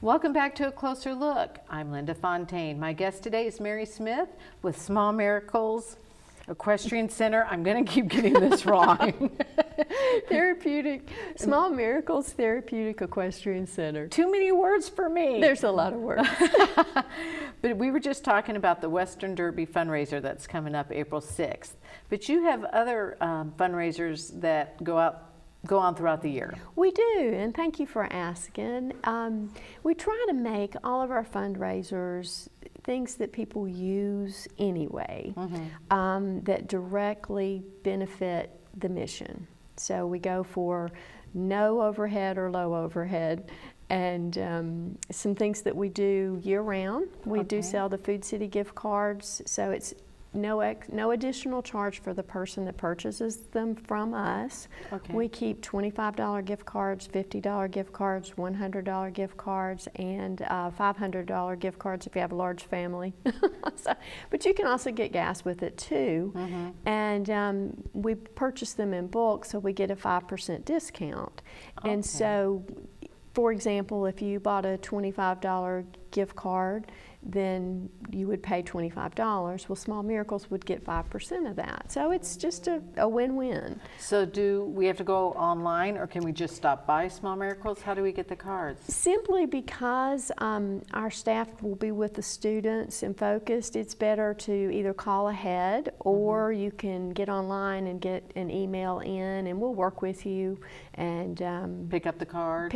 Welcome back to A Closer Look. I'm Linda Fontaine. My guest today is Mary Smith with Small Miracles Equestrian Center. I'm going to keep getting this wrong. Small Miracles Therapeutic Equestrian Center. Too many words for me. There's a lot of words. But we were just talking about the Western Derby fundraiser that's coming up April 6th. But you have other fundraisers that go on throughout the year. We do, and thank you for asking. We try to make all of our fundraisers things that people use anyway, that directly benefit the mission. So we go for no overhead or low overhead, and some things that we do year round. We do sell the Food City gift cards, so it's no additional charge for the person that purchases them from us. We keep $25 gift cards, $50 gift cards, $100 gift cards, and $500 gift cards if you have a large family. But you can also get gas with it too. And we purchase them in bulk, so we get a 5% discount. And so, for example, if you bought a $25 gift card, then you would pay $25. Well, Small Miracles would get 5% of that. So it's just a win-win. So do we have to go online, or can we just stop by Small Miracles? How do we get the cards? Simply because our staff will be with the students and focused, it's better to either call ahead or you can get online and get an email in, and we'll work with you and pick up the card.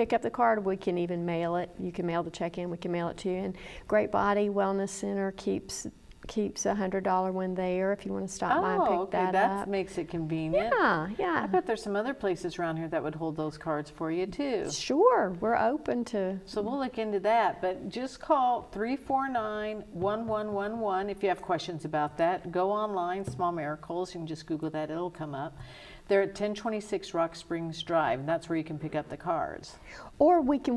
We can even mail it. You can mail the check-in. We can mail it to you. And Great Body Wellness Center keeps a $100 one there if you want to stop by and pick that up. That makes it convenient. Yeah. I bet there's some other places around here that would hold those cards for you too. Sure, we're open to. So we'll look into that, but just call 349-1111 if you have questions about that. Go online, Small Miracles, you can just Google that, it'll come up. They're at 1026 Rock Springs Drive, and that's where you can pick up the cards. Or we can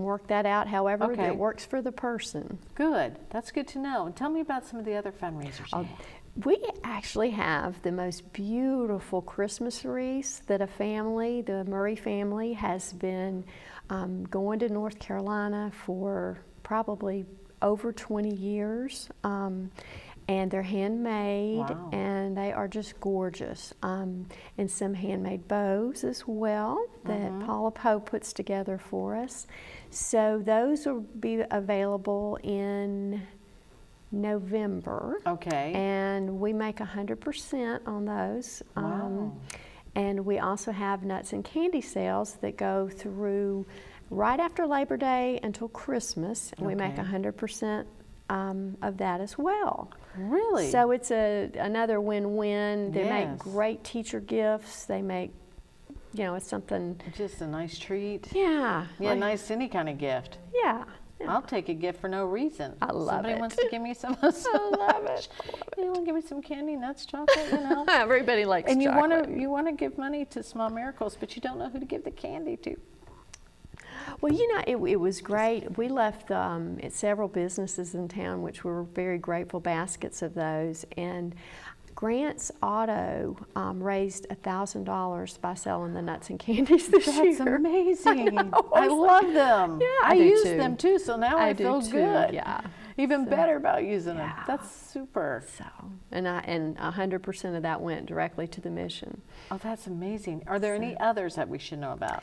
work that out however that works for the person. Good, that's good to know. Tell me about some of the other fundraisers you have. We actually have the most beautiful Christmas wreaths that the Murray family has been going to North Carolina for probably over 20 years. And they're handmade, and they are just gorgeous. And some handmade bows as well that Paula Poe puts together for us. So those will be available in November. And we make 100% on those. And we also have nuts and candy sales that go through right after Labor Day until Christmas. And we make 100% of that as well. Really? So it's another win-win. They make great teacher gifts. They make, it's something. Just a nice treat. Yeah. Yeah, nice any kind of gift. Yeah. I'll take a gift for no reason. I love Somebody it. wants to give me some. I love it. You want to give me some candy, nuts, chocolate, Everybody likes chocolate. And you want to give money to Small Miracles, but you don't know who to give the candy to. Well, it was great. We left several businesses in town, which were very grateful, baskets of those. And Grant's Auto raised $1,000 by selling the nuts and candies this year. That's amazing. I love them. Yeah, I use them too, so now I feel good. Yeah. Even better about using them. That's super. So, and 100% of that went directly to the mission. Oh, that's amazing. Are there any others that we should know about?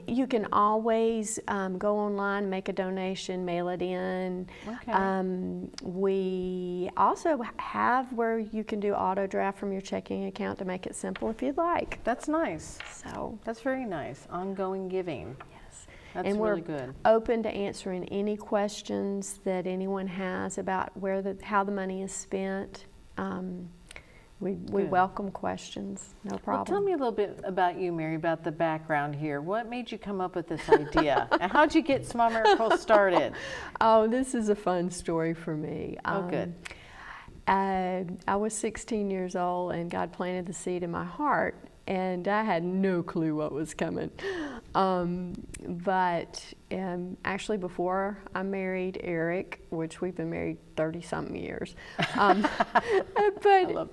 You can always go online, make a donation, mail it in. We also have where you can do auto draft from your checking account to make it simple if you'd like. That's nice. So that's very nice. Ongoing giving. Yes. That's and really we're good. open to answering any questions that anyone has about how the money is spent. We welcome questions, no problem. Well, tell me a little bit about you, Mary, about the background here. What made you come up with this idea? And how'd you get Small Miracles started? Oh, this is a fun story for me. Good. I was 16 years old, and God planted the seed in my heart, and I had no clue what was coming. But actually before I married Eric, which we've been married 30-something years. But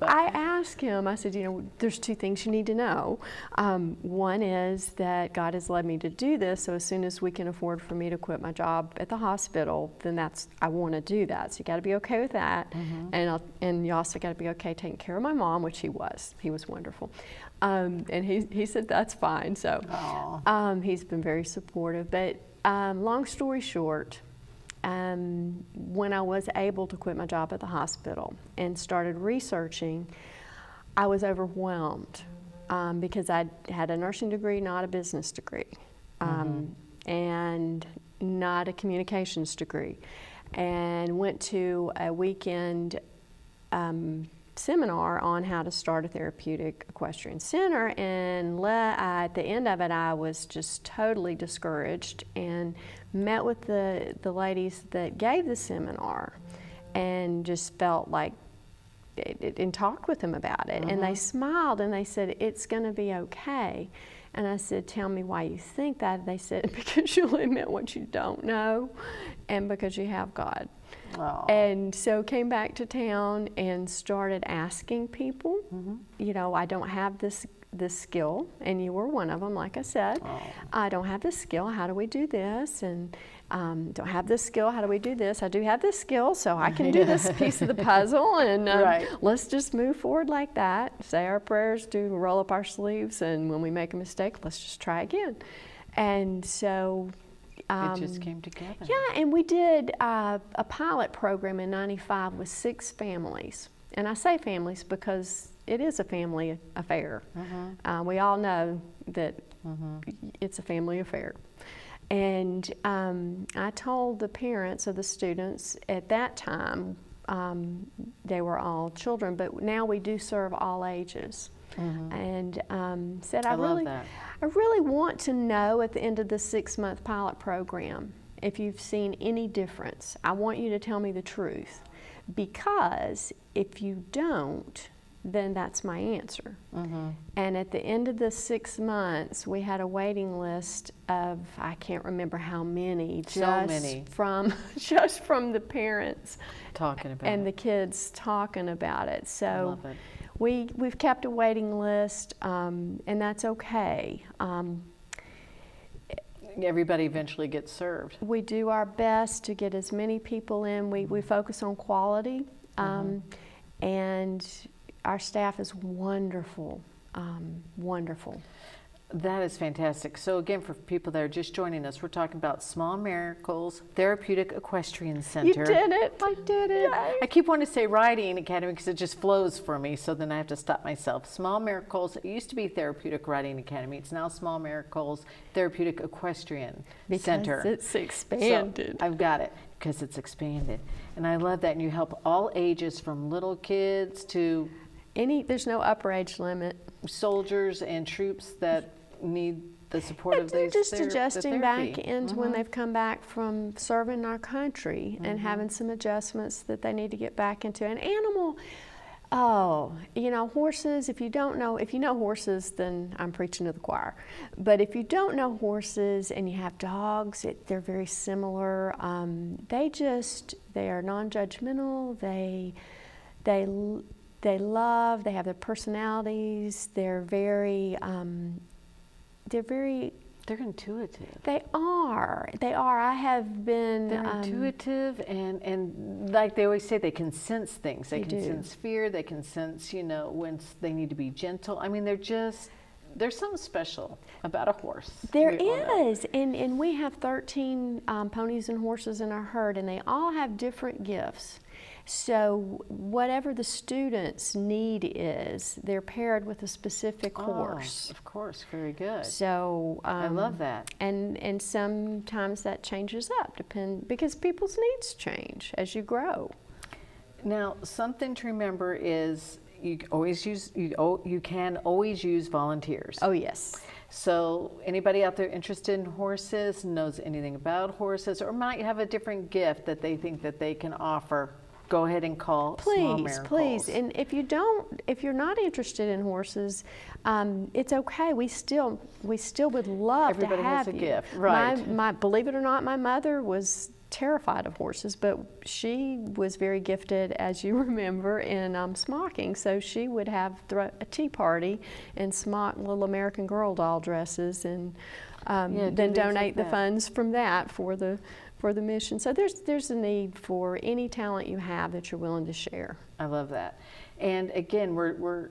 I asked him, I said, there's two things you need to know. One is that God has led me to do this, so as soon as we can afford for me to quit my job at the hospital, then I want to do that. So you got to be okay with that. And you also got to be okay taking care of my mom, which he was. He was wonderful. And he said that's fine. So he's been very supportive. But long story short, when I was able to quit my job at the hospital and started researching, I was overwhelmed because I had a nursing degree, not a business degree, and not a communications degree, and went to a weekend seminar on how to start a therapeutic equestrian center, and at the end of it I was just totally discouraged and met with the ladies that gave the seminar and just felt like and talked with them about it, and they smiled and they said, it's going to be okay. And I said, tell me why you think that. They said, because you'll admit what you don't know and because you have God. And so came back to town and started asking people, I don't have this skill, and you were one of them, like I said. I don't have this skill, how do we do this? And don't have this skill, how do we do this? I do have this skill, so I can do this piece of the puzzle, and let's just move forward like that, say our prayers, roll up our sleeves, and when we make a mistake, let's just try again. And so it just came together. Yeah, and we did a pilot program in '95 with 6 families. And I say families because it is a family affair. We all know that it's a family affair. And I told the parents of the students at that time, they were all children, but now we do serve all ages. And said, I really want to know at the end of the 6-month pilot program if you've seen any difference. I want you to tell me the truth, because if you don't, then that's my answer. And at the end of the 6 months, we had a waiting list of, I can't remember how many, from the parents talking about and it. the kids talking about it. So I love it. We've kept a waiting list, and that's okay. Everybody eventually gets served. We do our best to get as many people in. We focus on quality, and our staff is wonderful, wonderful. That is fantastic. So again, for people that are just joining us, we're talking about Small Miracles Therapeutic Equestrian Center. You did it. I did it. Yay. I keep wanting to say Riding Academy because it just flows for me, so then I have to stop myself. Small Miracles, it used to be Therapeutic Riding Academy. It's now Small Miracles Therapeutic Equestrian Center. Because it's expanded. So I've got it, because it's expanded. And I love that. And you help all ages, from little kids to there's no upper age limit. Soldiers and troops that need the support of these just adjusting back into when Mhm. they've come back from serving our country and having some adjustments that they need to get back into. An animal, horses, if you know horses, then I'm preaching to the choir. But if you don't know horses and you have dogs, they're very similar. They are non-judgmental. They love, they have their personalities. They're very They're intuitive. They are. I have been. They're intuitive, and like they always say, they can sense things. They can do. sense fear. They can sense, when they need to be gentle. I mean, there's something special about a horse. There We all know. is, and we have 13 ponies and horses in our herd, and they all have different gifts. So whatever the student's need is, they're paired with a specific horse. Of course, very good. So I love that. And sometimes that changes up, because people's needs change as you grow. Now, something to remember is you can always use volunteers. Oh yes. So anybody out there interested in horses, knows anything about horses, or might have a different gift that they think that they can offer, go ahead and call Small Please, Miracles. please. And if you're not interested in horses, it's okay. We still would love Everybody to have has a you. gift, right. My believe it or not, my mother was terrified of horses, but she was very gifted, as you remember, in smocking. So she would have a tea party and smock little American Girl doll dresses, and then things donate like the that. funds from that for the mission. So there's a need for any talent you have that you're willing to share. I love that. And again, we're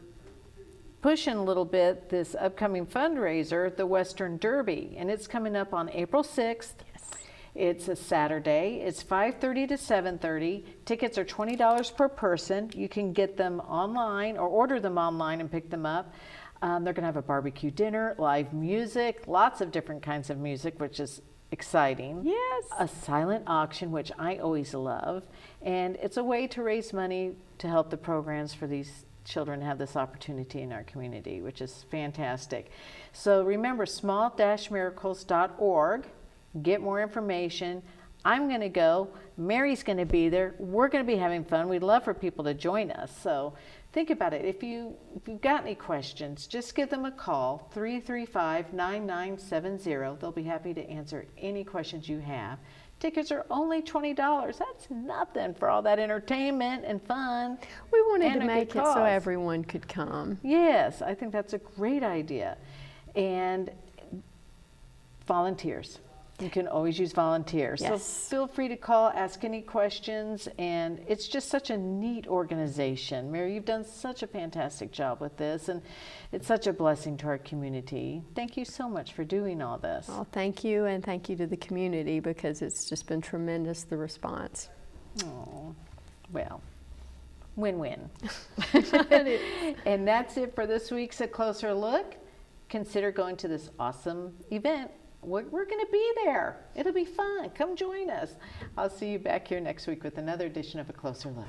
pushing a little bit this upcoming fundraiser, the Western Derby, and it's coming up on April 6th. Yes. It's a Saturday. It's 5:30 to 7:30. Tickets are $20 per person. You can get them online or order them online and pick them up. They're going to have a barbecue dinner, live music, lots of different kinds of music, which is exciting. Yes. A silent auction, which I always love. And it's a way to raise money to help the programs for these children have this opportunity in our community, which is fantastic. So remember, small-miracles.org. Get more information. I'm going to go. Mary's going to be there. We're going to be having fun. We'd love for people to join us. So think about it. If you've got any questions, just give them a call, 335-9970. They'll be happy to answer any questions you have. Tickets are only $20. That's nothing for all that entertainment and fun. We wanted and to a make good it so cause. everyone could come. Yes, I think that's a great idea. And volunteers. You can always use volunteers. Yes. So feel free to call, ask any questions, and it's just such a neat organization. Mary, you've done such a fantastic job with this, and it's such a blessing to our community. Thank you so much for doing all this. Well, thank you, and thank you to the community, because it's just been tremendous, the response. Oh, well, win-win. And that's it for this week's A Closer Look. Consider going to this awesome event. We're going to be there. It'll be fun. Come join us. I'll see you back here next week with another edition of A Closer Look.